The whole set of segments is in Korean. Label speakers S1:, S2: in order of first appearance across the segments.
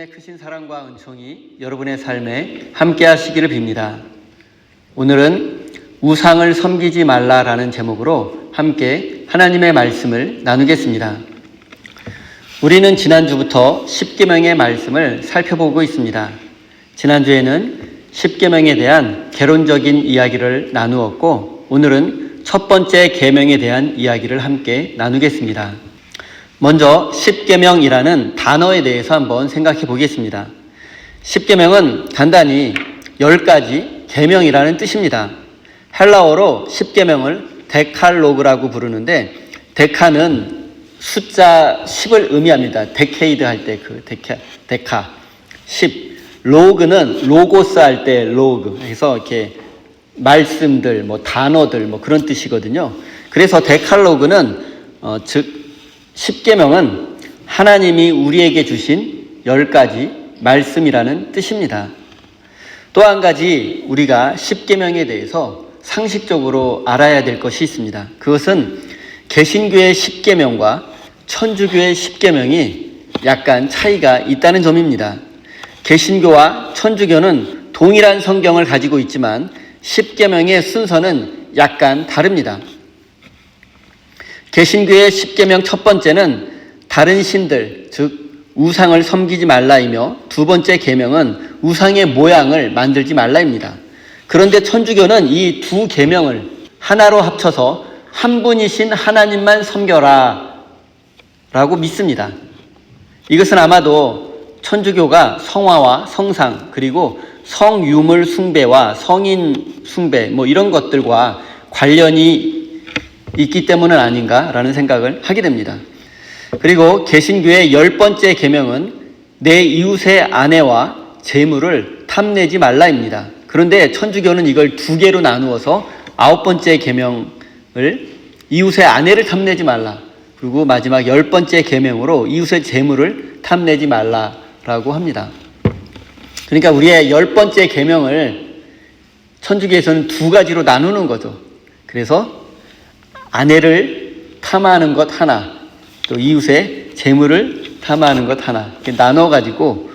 S1: 하나님의 크신 사랑과 은총이 여러분의 삶에 함께 하시기를 빕니다. 오늘은 우상을 섬기지 말라라는 제목으로 함께 하나님의 말씀을 나누겠습니다. 우리는 지난주부터 십계명의 말씀을 살펴보고 있습니다. 지난주에는 십계명에 대한 개론적인 이야기를 나누었고, 오늘은 첫 번째 계명에 대한 이야기를 함께 나누겠습니다. 먼저 십계명이라는 단어에 대해서 한번 생각해 보겠습니다. 십계명은 간단히 10가지 계명이라는 뜻입니다. 헬라어로 십계명을 데칼로그라고 부르는데, 데카는 숫자 10을 의미합니다. 데케이드 할 때 그 데카 10. 로그는 로고스 할 때 로그. 그래서 이렇게 말씀들, 단어들 그런 뜻이거든요. 그래서 데칼로그는 즉 십계명은 하나님이 우리에게 주신 10가지 말씀이라는 뜻입니다. 또 한 가지 우리가 십계명에 대해서 상식적으로 알아야 될 것이 있습니다. 그것은 개신교의 십계명과 천주교의 십계명이 약간 차이가 있다는 점입니다. 개신교와 천주교는 동일한 성경을 가지고 있지만 십계명의 순서는 약간 다릅니다. 개신교의 십계명 첫 번째는 다른 신들, 즉 우상을 섬기지 말라이며, 두 번째 계명은 우상의 모양을 만들지 말라입니다. 그런데 천주교는 이 두 계명을 하나로 합쳐서 한 분이신 하나님만 섬겨라 라고 믿습니다. 이것은 아마도 천주교가 성화와 성상, 그리고 성유물 숭배와 성인 숭배 이런 것들과 관련이 있기 때문은 아닌가라는 생각을 하게 됩니다. 그리고 개신교의 10번째 계명은 내 이웃의 아내와 재물을 탐내지 말라입니다. 그런데 천주교는 이걸 두 개로 나누어서 9번째 계명을 이웃의 아내를 탐내지 말라, 그리고 마지막 10번째 계명으로 이웃의 재물을 탐내지 말라라고 합니다. 그러니까 우리의 10번째 계명을 천주교에서는 두 가지로 나누는 거죠. 그래서 아내를 탐하는 것 하나, 또 이웃의 재물을 탐하는 것 하나, 이렇게 나눠가지고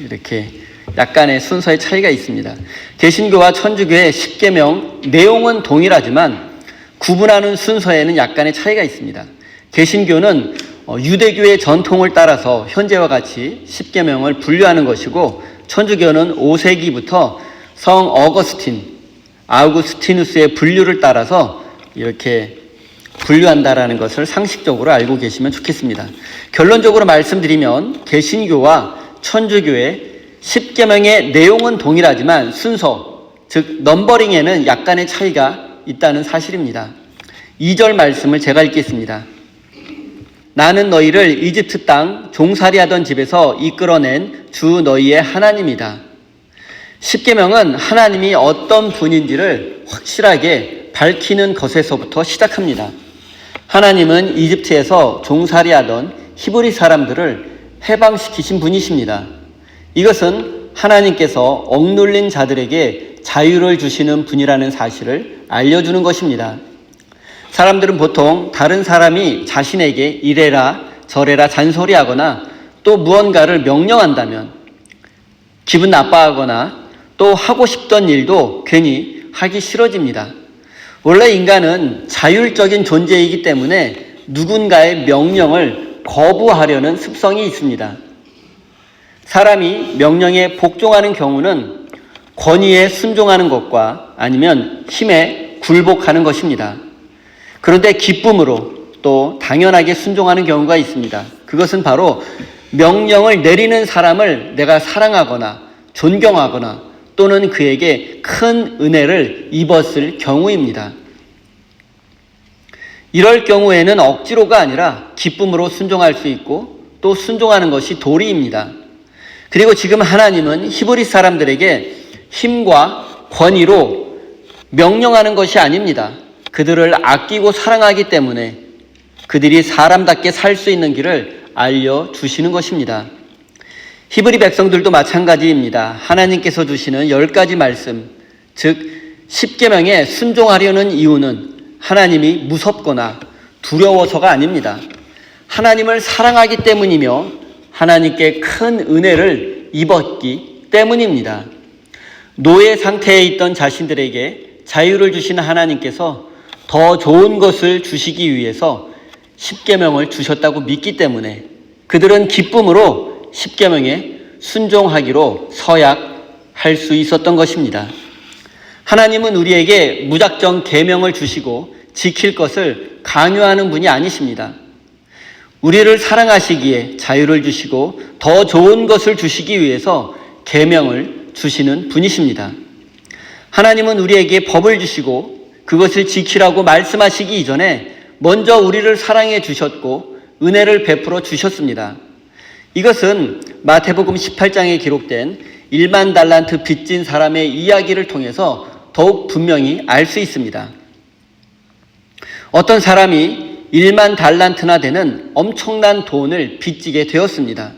S1: 이렇게 약간의 순서의 차이가 있습니다. 개신교와 천주교의 십계명 내용은 동일하지만 구분하는 순서에는 약간의 차이가 있습니다. 개신교는 유대교의 전통을 따라서 현재와 같이 십계명을 분류하는 것이고, 천주교는 5세기부터 성 아우구스티누스의 분류를 따라서 이렇게 분류한다라는 것을 상식적으로 알고 계시면 좋겠습니다. 결론적으로 말씀드리면 개신교와 천주교의 십계명의 내용은 동일하지만 순서, 즉 넘버링에는 약간의 차이가 있다는 사실입니다. 2절 말씀을 제가 읽겠습니다. 나는 너희를 이집트 땅 종살이하던 집에서 이끌어낸 주 너희의 하나님이다. 십계명은 하나님이 어떤 분인지를 확실하게 밝히는 것에서부터 시작합니다. 하나님은 이집트에서 종살이하던 히브리 사람들을 해방시키신 분이십니다. 이것은 하나님께서 억눌린 자들에게 자유를 주시는 분이라는 사실을 알려주는 것입니다. 사람들은 보통 다른 사람이 자신에게 이래라 저래라 잔소리하거나 또 무언가를 명령한다면 기분 나빠하거나 또 하고 싶던 일도 괜히 하기 싫어집니다. 원래 인간은 자율적인 존재이기 때문에 누군가의 명령을 거부하려는 습성이 있습니다. 사람이 명령에 복종하는 경우는 권위에 순종하는 것과 아니면 힘에 굴복하는 것입니다. 그런데 기쁨으로 또 당연하게 순종하는 경우가 있습니다. 그것은 바로 명령을 내리는 사람을 내가 사랑하거나 존경하거나 또는 그에게 큰 은혜를 입었을 경우입니다. 이럴 경우에는 억지로가 아니라 기쁨으로 순종할 수 있고 또 순종하는 것이 도리입니다. 그리고 지금 하나님은 히브리 사람들에게 힘과 권위로 명령하는 것이 아닙니다. 그들을 아끼고 사랑하기 때문에 그들이 사람답게 살 수 있는 길을 알려주시는 것입니다. 히브리 백성들도 마찬가지입니다. 하나님께서 주시는 10가지 말씀, 즉 십계명에 순종하려는 이유는 하나님이 무섭거나 두려워서가 아닙니다. 하나님을 사랑하기 때문이며 하나님께 큰 은혜를 입었기 때문입니다. 노예 상태에 있던 자신들에게 자유를 주시는 하나님께서 더 좋은 것을 주시기 위해서 십계명을 주셨다고 믿기 때문에 그들은 기쁨으로 십계명에 순종하기로 서약할 수 있었던 것입니다. 하나님은 우리에게 무작정 계명을 주시고 지킬 것을 강요하는 분이 아니십니다. 우리를 사랑하시기에 자유를 주시고 더 좋은 것을 주시기 위해서 계명을 주시는 분이십니다. 하나님은 우리에게 법을 주시고 그것을 지키라고 말씀하시기 이전에 먼저 우리를 사랑해 주셨고 은혜를 베풀어 주셨습니다. 이것은 마태복음 18장에 기록된 1만 달란트 빚진 사람의 이야기를 통해서 더욱 분명히 알 수 있습니다. 어떤 사람이 1만 달란트나 되는 엄청난 돈을 빚지게 되었습니다.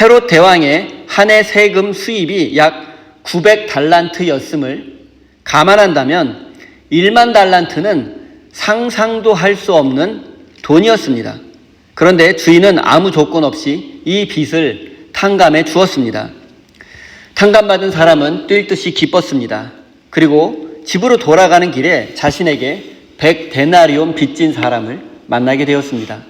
S1: 헤롯 대왕의 한 해 세금 수입이 약 900달란트였음을 감안한다면 1만 달란트는 상상도 할 수 없는 돈이었습니다. 그런데 주인은 아무 조건 없이 이 빚을 탕감해 주었습니다. 탕감받은 사람은 뛸 듯이 기뻤습니다. 그리고 집으로 돌아가는 길에 자신에게 100데나리온 빚진 사람을 만나게 되었습니다.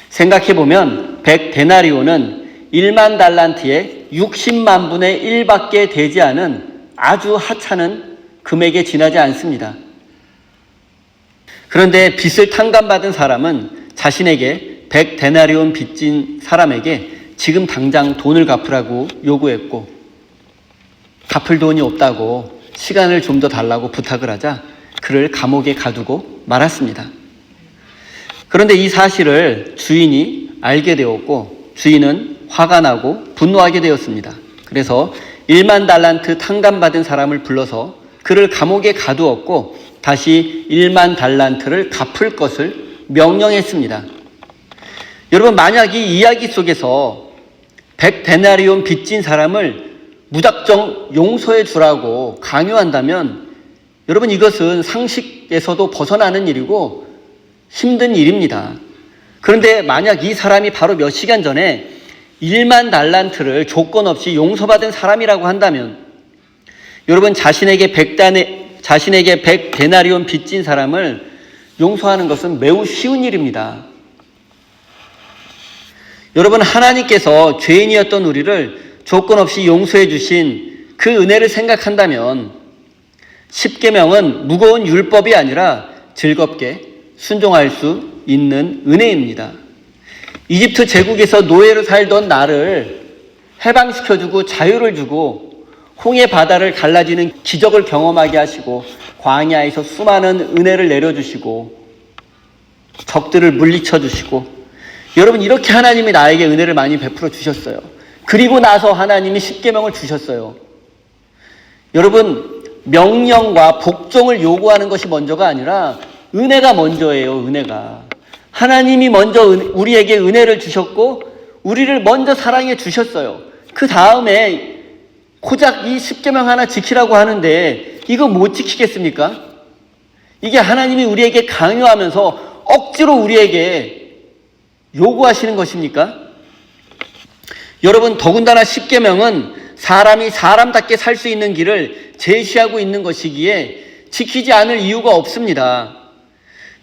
S1: 생각해보면 100데나리온은 1만 달란트의 60만 분의 1밖에 되지 않은 아주 하찮은 금액에 지나지 않습니다. 그런데 빚을 탕감받은 사람은 자신에게 100데나리온 빚진 사람에게 지금 당장 돈을 갚으라고 요구했고 갚을 돈이 없다고 시간을 좀 더 달라고 부탁을 하자 그를 감옥에 가두고 말았습니다. 그런데 이 사실을 주인이 알게 되었고 주인은 화가 나고 분노하게 되었습니다. 그래서 1만 달란트 탕감받은 사람을 불러서 그를 감옥에 가두었고 다시 1만 달란트를 갚을 것을 명령했습니다. 여러분, 만약 이 이야기 속에서 100데나리온 빚진 사람을 무작정 용서해 주라고 강요한다면 여러분, 이것은 상식에서도 벗어나는 일이고 힘든 일입니다. 그런데 만약 이 사람이 바로 몇 시간 전에 1만 달란트를 조건 없이 용서받은 사람이라고 한다면 여러분, 자신에게 100데나리온 빚진 사람을 용서하는 것은 매우 쉬운 일입니다. 여러분, 하나님께서 죄인이었던 우리를 조건 없이 용서해 주신 그 은혜를 생각한다면 십계명은 무거운 율법이 아니라 즐겁게 순종할 수 있는 은혜입니다. 이집트 제국에서 노예로 살던 나를 해방시켜주고 자유를 주고 홍해 바다를 갈라지는 기적을 경험하게 하시고 광야에서 수많은 은혜를 내려주시고 적들을 물리쳐 주시고 여러분, 이렇게 하나님이 나에게 은혜를 많이 베풀어 주셨어요. 그리고 나서 하나님이 십계명을 주셨어요. 여러분, 명령과 복종을 요구하는 것이 먼저가 아니라 은혜가 먼저예요. 은혜가. 하나님이 먼저 우리에게 은혜를 주셨고 우리를 먼저 사랑해 주셨어요. 그 다음에 고작 이 십계명 하나 지키라고 하는데 이거 못 지키겠습니까? 이게 하나님이 우리에게 강요하면서 억지로 우리에게 요구하시는 것입니까? 여러분, 더군다나 십계명은 사람이 사람답게 살 수 있는 길을 제시하고 있는 것이기에 지키지 않을 이유가 없습니다.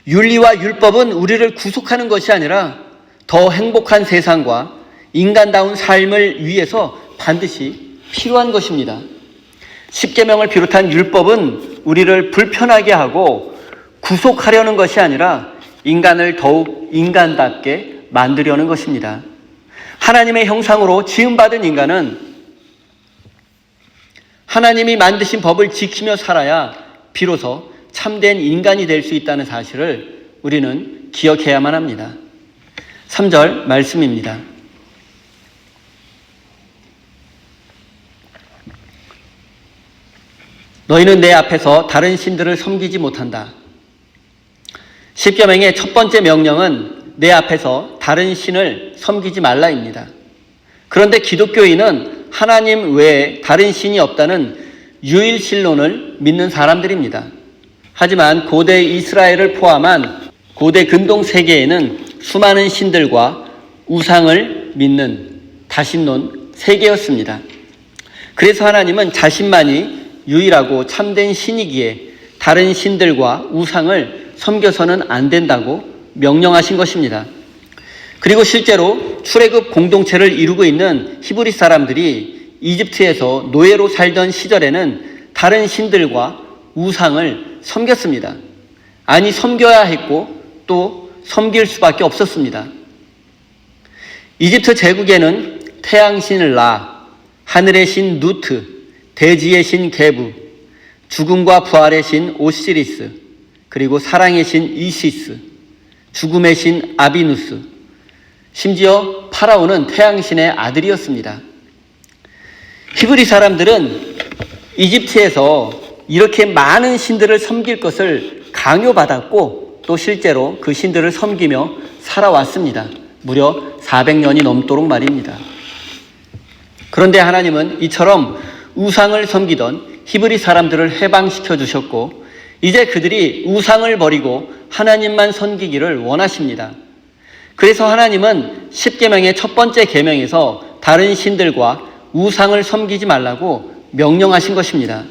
S1: 윤리와 율법은 우리를 구속하는 것이 아니라 더 행복한 세상과 인간다운 삶을 위해서 반드시 필요한 것입니다. 십계명을 비롯한 율법은 우리를 불편하게 하고 구속하려는 것이 아니라 인간을 더욱 인간답게 만들려는 것입니다. 하나님의 형상으로 지음받은 인간은 하나님이 만드신 법을 지키며 살아야 비로소 참된 인간이 될 수 있다는 사실을 우리는 기억해야만 합니다. 3절 말씀입니다. 너희는 내 앞에서 다른 신들을 섬기지 못한다. 십계명의 첫 번째 명령은 내 앞에서 다른 신을 섬기지 말라입니다. 그런데 기독교인은 하나님 외에 다른 신이 없다는 유일신론을 믿는 사람들입니다. 하지만 고대 이스라엘을 포함한 고대 근동 세계에는 수많은 신들과 우상을 믿는 다신론 세계였습니다. 그래서 하나님은 자신만이 유일하고 참된 신이기에 다른 신들과 우상을 섬겨서는 안 된다고 명령하신 것입니다. 그리고 실제로 출애굽 공동체를 이루고 있는 히브리 사람들이 이집트에서 노예로 살던 시절에는 다른 신들과 우상을 섬겼습니다. 아니, 섬겨야 했고 또 섬길 수밖에 없었습니다. 이집트 제국에는 태양신 라, 하늘의 신 누트, 대지의 신 게부, 죽음과 부활의 신 오시리스, 그리고 사랑의 신 이시스, 죽음의 신 아비누스, 심지어 파라오는 태양신의 아들이었습니다. 히브리 사람들은 이집트에서 이렇게 많은 신들을 섬길 것을 강요받았고 또 실제로 그 신들을 섬기며 살아왔습니다. 무려 400년이 넘도록 말입니다. 그런데 하나님은 이처럼 우상을 섬기던 히브리 사람들을 해방시켜 주셨고 이제 그들이 우상을 버리고 하나님만 섬기기를 원하십니다. 그래서 하나님은 십계명의 첫 번째 계명에서 다른 신들과 우상을 섬기지 말라고 명령하신 것입니다.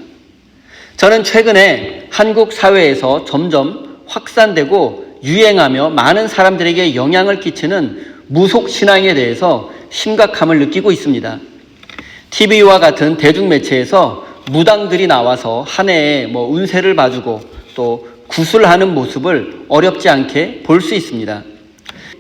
S1: 저는 최근에 한국 사회에서 점점 확산되고 유행하며 많은 사람들에게 영향을 끼치는 무속신앙에 대해서 심각함을 느끼고 있습니다. TV와 같은 대중매체에서 무당들이 나와서 한 해에 운세를 봐주고 또 구술하는 모습을 어렵지 않게 볼 수 있습니다.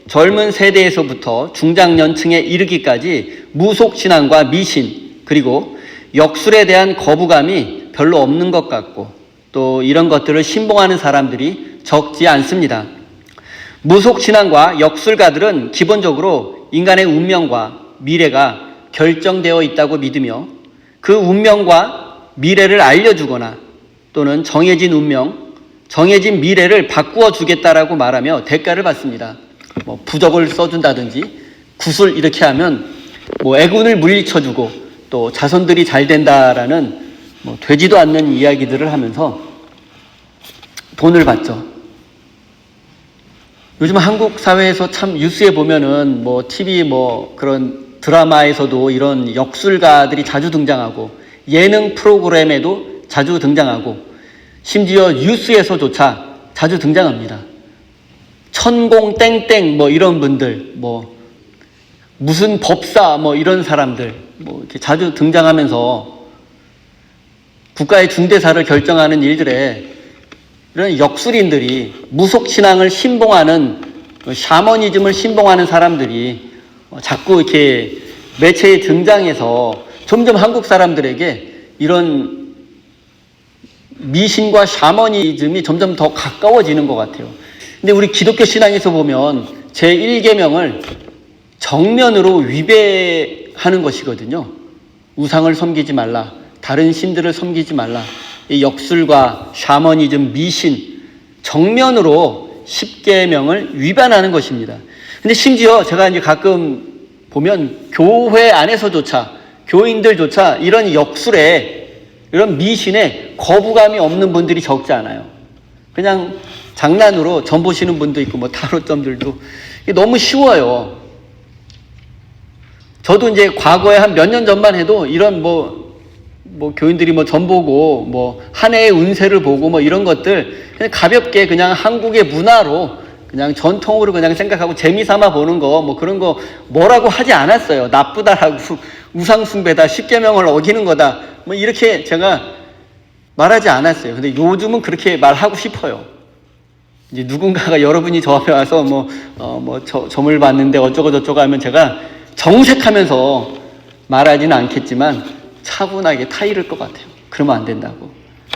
S1: 젊은 세대에서부터 중장년층에 이르기까지 무속신앙과 미신 그리고 역술에 대한 거부감이 별로 없는 것 같고 또 이런 것들을 신봉하는 사람들이 적지 않습니다. 무속신앙과 역술가들은 기본적으로 인간의 운명과 미래가 결정되어 있다고 믿으며 그 운명과 미래를 알려주거나 또는 정해진 운명, 정해진 미래를 바꾸어 주겠다라고 말하며 대가를 받습니다. 부적을 써준다든지 구슬 이렇게 하면 애군을 물리쳐주고 또 자손들이 잘 된다라는 되지도 않는 이야기들을 하면서 돈을 받죠. 요즘 한국 사회에서 참 뉴스에 보면은 TV 그런 드라마에서도 이런 역술가들이 자주 등장하고 예능 프로그램에도 자주 등장하고 심지어 뉴스에서조차 자주 등장합니다. 천공 땡땡 이런 분들 무슨 법사 이런 사람들 이렇게 자주 등장하면서 국가의 중대사를 결정하는 일들에 이런 역술인들이 무속신앙을 신봉하는 샤머니즘을 신봉하는 사람들이 자꾸 이렇게 매체에 등장해서 점점 한국 사람들에게 이런 미신과 샤머니즘이 점점 더 가까워지는 것 같아요. 근데 우리 기독교 신앙에서 보면 제1계명을 정면으로 위배하는 것이거든요. 우상을 섬기지 말라, 다른 신들을 섬기지 말라, 이 역술과 샤머니즘, 미신 정면으로 10계명을 위반하는 것입니다. 근데 심지어 제가 이제 가끔 보면 교회 안에서조차 교인들조차 이런 역술에 이런 미신에 거부감이 없는 분들이 적지 않아요. 그냥 장난으로 점 보시는 분도 있고 타로점들도 이게 너무 쉬워요. 저도 이제 과거에 한 몇 년 전만 해도 이런 교인들이 점 보고 한 해의 운세를 보고 이런 것들 그냥 가볍게 그냥 한국의 문화로 그냥 전통으로 그냥 생각하고 재미삼아 보는 거 그런 거 뭐라고 하지 않았어요. 나쁘다라고 우상숭배다, 십계명을 어기는 거다 이렇게 제가 말하지 않았어요. 근데 요즘은 그렇게 말하고 싶어요. 이제 누군가가 여러분이 저 앞에 와서 점을 봤는데 어쩌고 저쩌고 하면 제가 정색하면서 말하지는 않겠지만 차분하게 타이를 것 같아요. 그러면 안 된다고.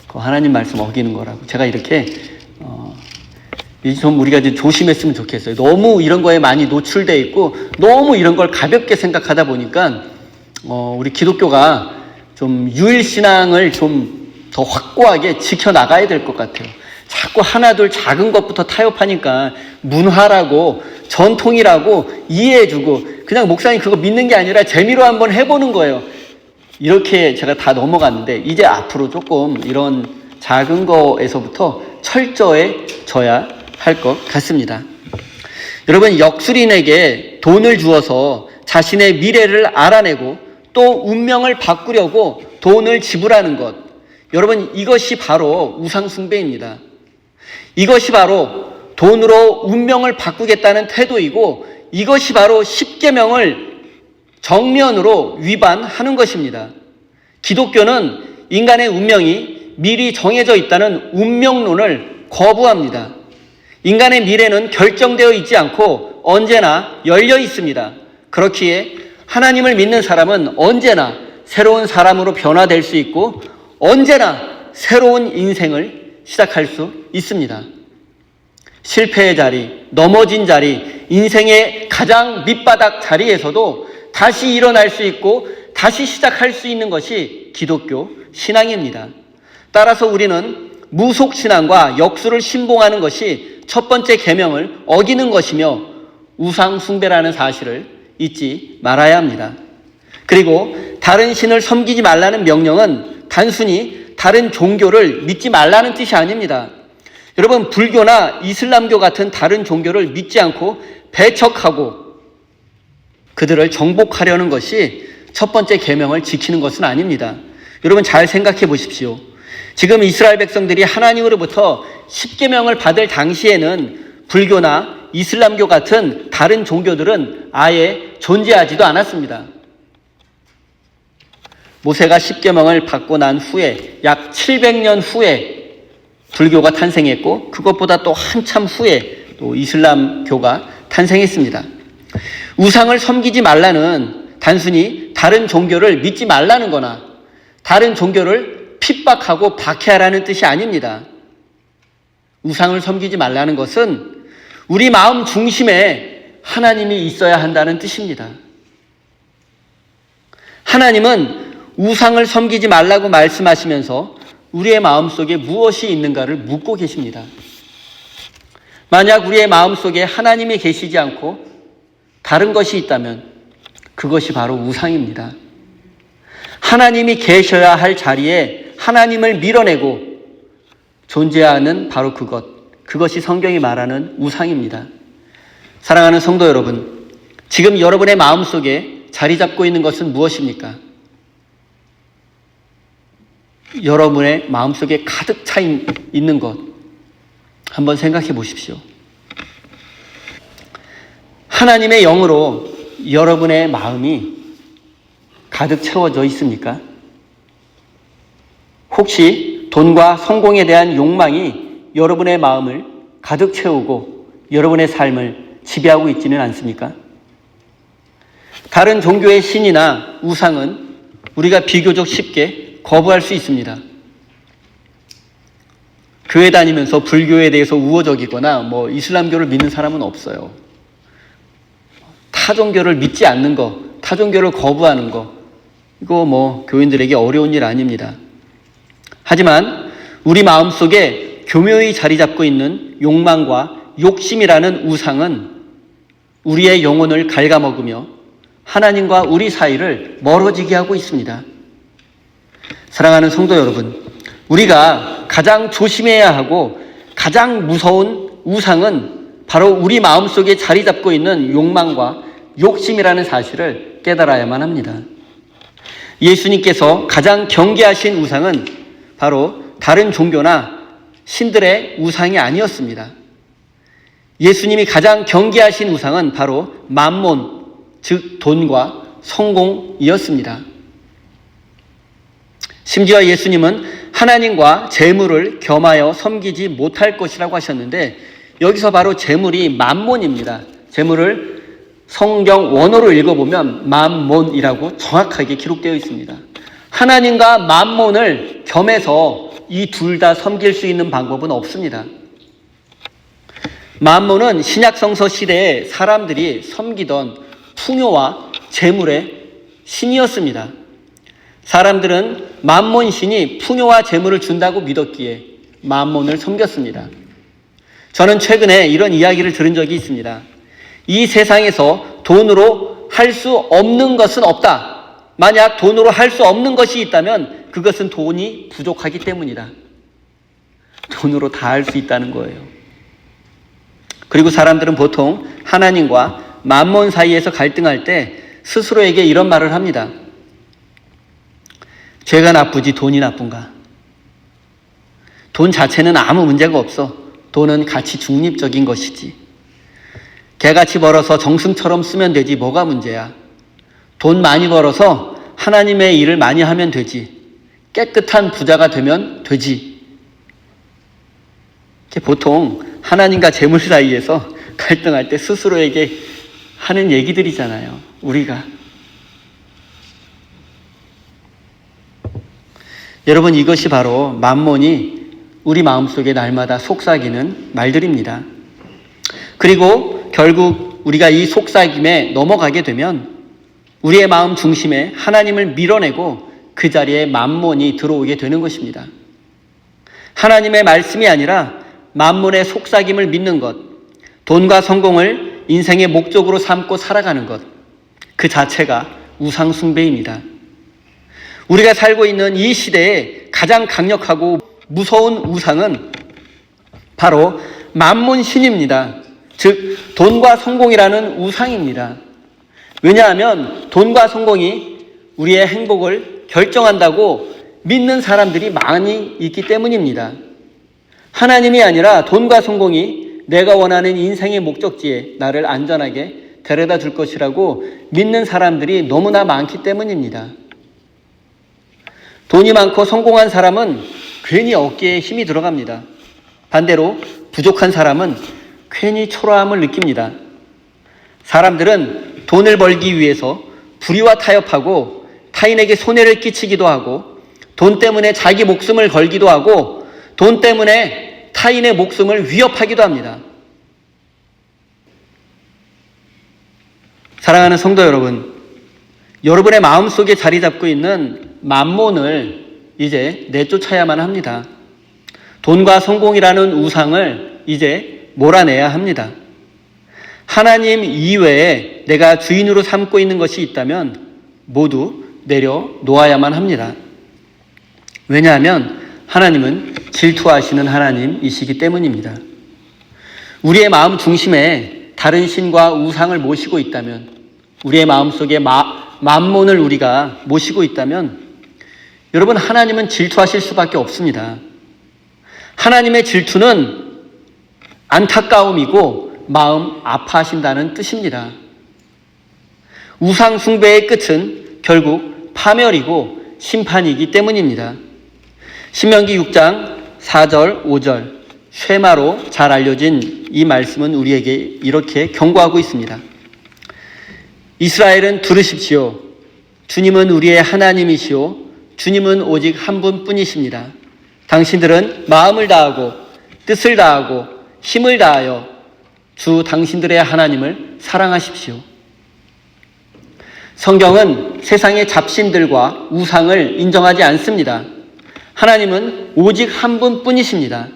S1: 그 하나님 말씀 어기는 거라고. 제가 이렇게 좀 우리가 이제 조심했으면 좋겠어요. 너무 이런 거에 많이 노출돼 있고 너무 이런 걸 가볍게 생각하다 보니까 우리 기독교가 좀 유일신앙을 좀 더 확고하게 지켜나가야 될 것 같아요. 자꾸 하나둘 작은 것부터 타협하니까 문화라고 전통이라고 이해해주고 그냥 목사님 그거 믿는 게 아니라 재미로 한번 해보는 거예요. 이렇게 제가 다 넘어갔는데 이제 앞으로 조금 이런 작은 거에서부터 철저해져야 할 것 같습니다. 여러분, 역술인에게 돈을 주어서 자신의 미래를 알아내고 또 운명을 바꾸려고 돈을 지불하는 것. 여러분, 이것이 바로 우상숭배입니다. 이것이 바로 돈으로 운명을 바꾸겠다는 태도이고 이것이 바로 십계명을 정면으로 위반하는 것입니다. 기독교는 인간의 운명이 미리 정해져 있다는 운명론을 거부합니다. 인간의 미래는 결정되어 있지 않고 언제나 열려 있습니다. 그렇기에 하나님을 믿는 사람은 언제나 새로운 사람으로 변화될 수 있고 언제나 새로운 인생을 시작할 수 있습니다. 실패의 자리, 넘어진 자리, 인생의 가장 밑바닥 자리에서도 다시 일어날 수 있고 다시 시작할 수 있는 것이 기독교 신앙입니다. 따라서 우리는 무속신앙과 역수를 신봉하는 것이 첫 번째 계명을 어기는 것이며 우상 숭배라는 사실을 잊지 말아야 합니다. 그리고 다른 신을 섬기지 말라는 명령은 단순히 다른 종교를 믿지 말라는 뜻이 아닙니다. 여러분, 불교나 이슬람교 같은 다른 종교를 믿지 않고 배척하고 그들을 정복하려는 것이 첫 번째 계명을 지키는 것은 아닙니다. 여러분, 잘 생각해 보십시오. 지금 이스라엘 백성들이 하나님으로부터 십계명을 받을 당시에는 불교나 이슬람교 같은 다른 종교들은 아예 존재하지도 않았습니다. 모세가 십계명을 받고 난 후에 약 700년 후에 불교가 탄생했고 그것보다 또 한참 후에 또 이슬람교가 탄생했습니다. 우상을 섬기지 말라는 단순히 다른 종교를 믿지 말라는 거나 다른 종교를 핍박하고 박해하라는 뜻이 아닙니다. 우상을 섬기지 말라는 것은 우리 마음 중심에 하나님이 있어야 한다는 뜻입니다. 하나님은 우상을 섬기지 말라고 말씀하시면서 우리의 마음속에 무엇이 있는가를 묻고 계십니다. 만약 우리의 마음속에 하나님이 계시지 않고 다른 것이 있다면 그것이 바로 우상입니다. 하나님이 계셔야 할 자리에 하나님을 밀어내고 존재하는 바로 그것이 성경이 말하는 우상입니다. 사랑하는 성도 여러분, 지금 여러분의 마음속에 자리 잡고 있는 것은 무엇입니까? 여러분의 마음속에 가득 차 있는 것 한번 생각해 보십시오. 하나님의 영으로 여러분의 마음이 가득 채워져 있습니까? 혹시 돈과 성공에 대한 욕망이 여러분의 마음을 가득 채우고 여러분의 삶을 지배하고 있지는 않습니까? 다른 종교의 신이나 우상은 우리가 비교적 쉽게 거부할 수 있습니다. 교회 다니면서 불교에 대해서 우호적이거나 이슬람교를 믿는 사람은 없어요. 타 종교를 믿지 않는 거, 타 종교를 거부하는 거, 이거 교인들에게 어려운 일 아닙니다. 하지만 우리 마음속에 교묘히 자리 잡고 있는 욕망과 욕심이라는 우상은 우리의 영혼을 갉아먹으며 하나님과 우리 사이를 멀어지게 하고 있습니다. 사랑하는 성도 여러분, 우리가 가장 조심해야 하고 가장 무서운 우상은 바로 우리 마음속에 자리 잡고 있는 욕망과 욕심이라는 사실을 깨달아야만 합니다. 예수님께서 가장 경계하신 우상은 바로 다른 종교나 신들의 우상이 아니었습니다. 예수님이 가장 경계하신 우상은 바로 맘몬, 즉 돈과 성공이었습니다. 심지어 예수님은 하나님과 재물을 겸하여 섬기지 못할 것이라고 하셨는데 여기서 바로 재물이 맘몬입니다. 재물을 성경 원어로 읽어보면 맘몬이라고 정확하게 기록되어 있습니다. 하나님과 맘몬을 겸해서 이 둘 다 섬길 수 있는 방법은 없습니다. 맘몬은 신약성서 시대에 사람들이 섬기던 풍요와 재물의 신이었습니다. 사람들은 맘몬 신이 풍요와 재물을 준다고 믿었기에 맘몬을 섬겼습니다. 저는 최근에 이런 이야기를 들은 적이 있습니다. 이 세상에서 돈으로 할 수 없는 것은 없다. 만약 돈으로 할 수 없는 것이 있다면 그것은 돈이 부족하기 때문이다. 돈으로 다 할 수 있다는 거예요. 그리고 사람들은 보통 하나님과 맘몬 사이에서 갈등할 때 스스로에게 이런 말을 합니다. 죄가 나쁘지 돈이 나쁜가? 돈 자체는 아무 문제가 없어. 돈은 가치 중립적인 것이지. 개같이 벌어서 정승처럼 쓰면 되지 뭐가 문제야. 돈 많이 벌어서 하나님의 일을 많이 하면 되지. 깨끗한 부자가 되면 되지. 보통 하나님과 재물 사이에서 갈등할 때 스스로에게 하는 얘기들이잖아요. 우리가. 여러분, 이것이 바로 맘몬이 우리 마음속에 날마다 속삭이는 말들입니다. 그리고 결국 우리가 이 속삭임에 넘어가게 되면 우리의 마음 중심에 하나님을 밀어내고 그 자리에 맘몬이 들어오게 되는 것입니다. 하나님의 말씀이 아니라 맘몬의 속삭임을 믿는 것, 돈과 성공을 인생의 목적으로 삼고 살아가는 것, 그 자체가 우상 숭배입니다. 우리가 살고 있는 이 시대에 가장 강력하고 무서운 우상은 바로 맘몬 신입니다. 즉 돈과 성공이라는 우상입니다. 왜냐하면 돈과 성공이 우리의 행복을 결정한다고 믿는 사람들이 많이 있기 때문입니다. 하나님이 아니라 돈과 성공이 내가 원하는 인생의 목적지에 나를 안전하게 데려다 줄 것이라고 믿는 사람들이 너무나 많기 때문입니다. 돈이 많고 성공한 사람은 괜히 어깨에 힘이 들어갑니다. 반대로 부족한 사람은 괜히 초라함을 느낍니다. 사람들은 돈을 벌기 위해서 불의와 타협하고 타인에게 손해를 끼치기도 하고 돈 때문에 자기 목숨을 걸기도 하고 돈 때문에 타인의 목숨을 위협하기도 합니다. 사랑하는 성도 여러분, 여러분의 마음속에 자리 잡고 있는 맘몬을 이제 내쫓아야만 합니다. 돈과 성공이라는 우상을 이제 몰아내야 합니다. 하나님 이외에 내가 주인으로 삼고 있는 것이 있다면 모두 내려놓아야만 합니다. 왜냐하면 하나님은 질투하시는 하나님이시기 때문입니다. 우리의 마음 중심에 다른 신과 우상을 모시고 있다면, 우리의 마음속에 맘몬을 우리가 모시고 있다면 여러분, 하나님은 질투하실 수밖에 없습니다. 하나님의 질투는 안타까움이고 마음 아파하신다는 뜻입니다. 우상 숭배의 끝은 결국 파멸이고 심판이기 때문입니다. 신명기 6장 4절 5절 쉐마로 잘 알려진 이 말씀은 우리에게 이렇게 경고하고 있습니다. 이스라엘은 들으십시오. 주님은 우리의 하나님이시오. 주님은 오직 한 분뿐이십니다. 당신들은 마음을 다하고 뜻을 다하고 힘을 다하여 주 당신들의 하나님을 사랑하십시오. 성경은 세상의 잡신들과 우상을 인정하지 않습니다. 하나님은 오직 한 분뿐이십니다.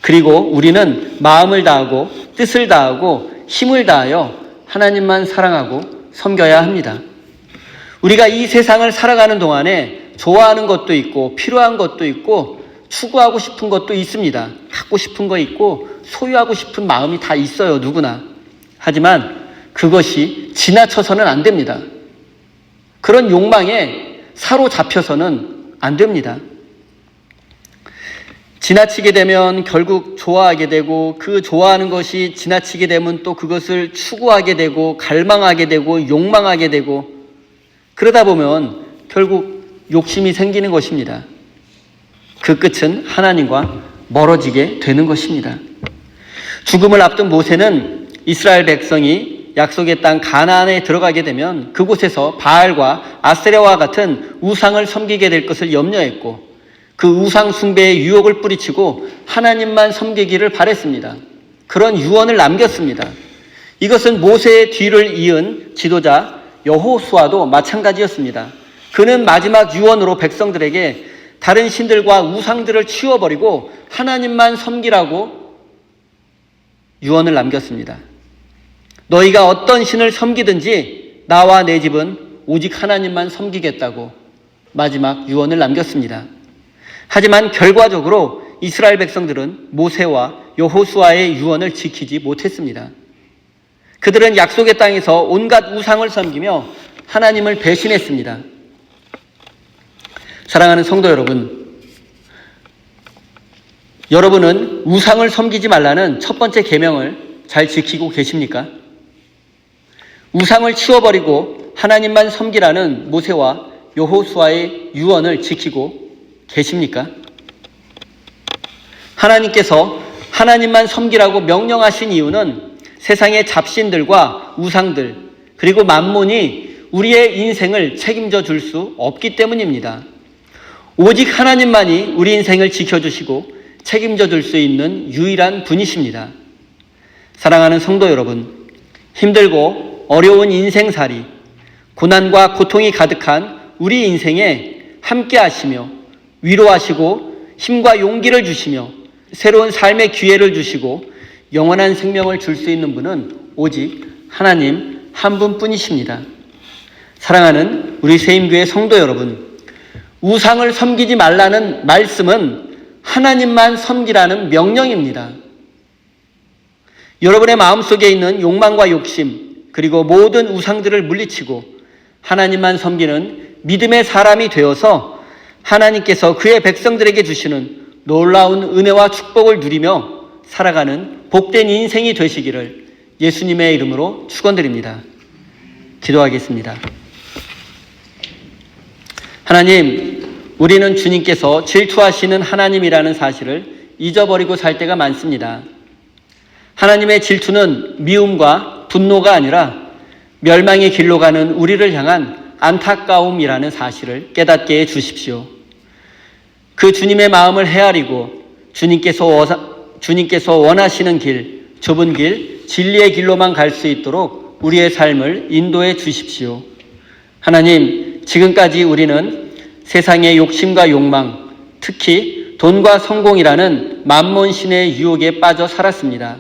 S1: 그리고 우리는 마음을 다하고 뜻을 다하고 힘을 다하여 하나님만 사랑하고 섬겨야 합니다. 우리가 이 세상을 살아가는 동안에 좋아하는 것도 있고 필요한 것도 있고 추구하고 싶은 것도 있습니다. 갖고 싶은 거 있고 소유하고 싶은 마음이 다 있어요, 누구나. 하지만 그것이 지나쳐서는 안 됩니다. 그런 욕망에 사로잡혀서는 안 됩니다. 지나치게 되면 결국 좋아하게 되고 그 좋아하는 것이 지나치게 되면 또 그것을 추구하게 되고 갈망하게 되고 욕망하게 되고 그러다 보면 결국 욕심이 생기는 것입니다. 그 끝은 하나님과 멀어지게 되는 것입니다. 죽음을 앞둔 모세는 이스라엘 백성이 약속의 땅 가나안에 들어가게 되면 그곳에서 바알과 아세라와 같은 우상을 섬기게 될 것을 염려했고 그 우상 숭배의 유혹을 뿌리치고 하나님만 섬기기를 바랬습니다. 그런 유언을 남겼습니다. 이것은 모세의 뒤를 이은 지도자 여호수아도 마찬가지였습니다. 그는 마지막 유언으로 백성들에게 다른 신들과 우상들을 치워버리고 하나님만 섬기라고 유언을 남겼습니다. 너희가 어떤 신을 섬기든지 나와 내 집은 오직 하나님만 섬기겠다고 마지막 유언을 남겼습니다. 하지만 결과적으로 이스라엘 백성들은 모세와 여호수아의 유언을 지키지 못했습니다. 그들은 약속의 땅에서 온갖 우상을 섬기며 하나님을 배신했습니다. 사랑하는 성도 여러분, 여러분은 우상을 섬기지 말라는 첫 번째 계명을 잘 지키고 계십니까? 우상을 치워버리고 하나님만 섬기라는 모세와 여호수아의 유언을 지키고 계십니까? 하나님께서 하나님만 섬기라고 명령하신 이유는 세상의 잡신들과 우상들 그리고 만몬이 우리의 인생을 책임져 줄 수 없기 때문입니다. 오직 하나님만이 우리 인생을 지켜주시고 책임져 줄 수 있는 유일한 분이십니다. 사랑하는 성도 여러분, 힘들고 어려운 인생살이, 고난과 고통이 가득한 우리 인생에 함께 하시며 위로하시고 힘과 용기를 주시며 새로운 삶의 기회를 주시고 영원한 생명을 줄 수 있는 분은 오직 하나님 한 분뿐이십니다. 사랑하는 우리 세임교회 성도 여러분, 우상을 섬기지 말라는 말씀은 하나님만 섬기라는 명령입니다. 여러분의 마음속에 있는 욕망과 욕심 그리고 모든 우상들을 물리치고 하나님만 섬기는 믿음의 사람이 되어서 하나님께서 그의 백성들에게 주시는 놀라운 은혜와 축복을 누리며 살아가는 복된 인생이 되시기를 예수님의 이름으로 축원드립니다. 기도하겠습니다. 하나님, 우리는 주님께서 질투하시는 하나님이라는 사실을 잊어버리고 살 때가 많습니다. 하나님의 질투는 미움과 분노가 아니라 멸망의 길로 가는 우리를 향한 안타까움이라는 사실을 깨닫게 해 주십시오. 그 주님의 마음을 헤아리고 주님께서 원하시는 길, 좁은 길, 진리의 길로만 갈 수 있도록 우리의 삶을 인도해 주십시오. 하나님, 지금까지 우리는 세상의 욕심과 욕망, 특히 돈과 성공이라는 만몬신의 유혹에 빠져 살았습니다.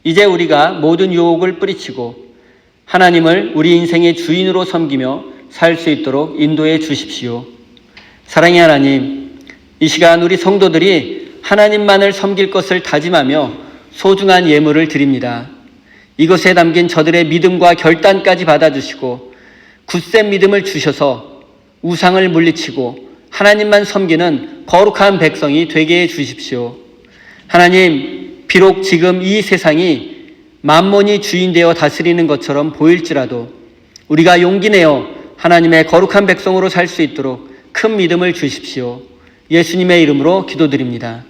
S1: 이제 우리가 모든 유혹을 뿌리치고 하나님을 우리 인생의 주인으로 섬기며 살 수 있도록 인도해 주십시오. 사랑의 하나님, 이 시간 우리 성도들이 하나님만을 섬길 것을 다짐하며 소중한 예물을 드립니다. 이것에 담긴 저들의 믿음과 결단까지 받아주시고 굳센 믿음을 주셔서 우상을 물리치고 하나님만 섬기는 거룩한 백성이 되게 해 주십시오. 하나님, 비록 지금 이 세상이 만몬이 주인되어 다스리는 것처럼 보일지라도 우리가 용기 내어 하나님의 거룩한 백성으로 살 수 있도록 큰 믿음을 주십시오. 예수님의 이름으로 기도드립니다.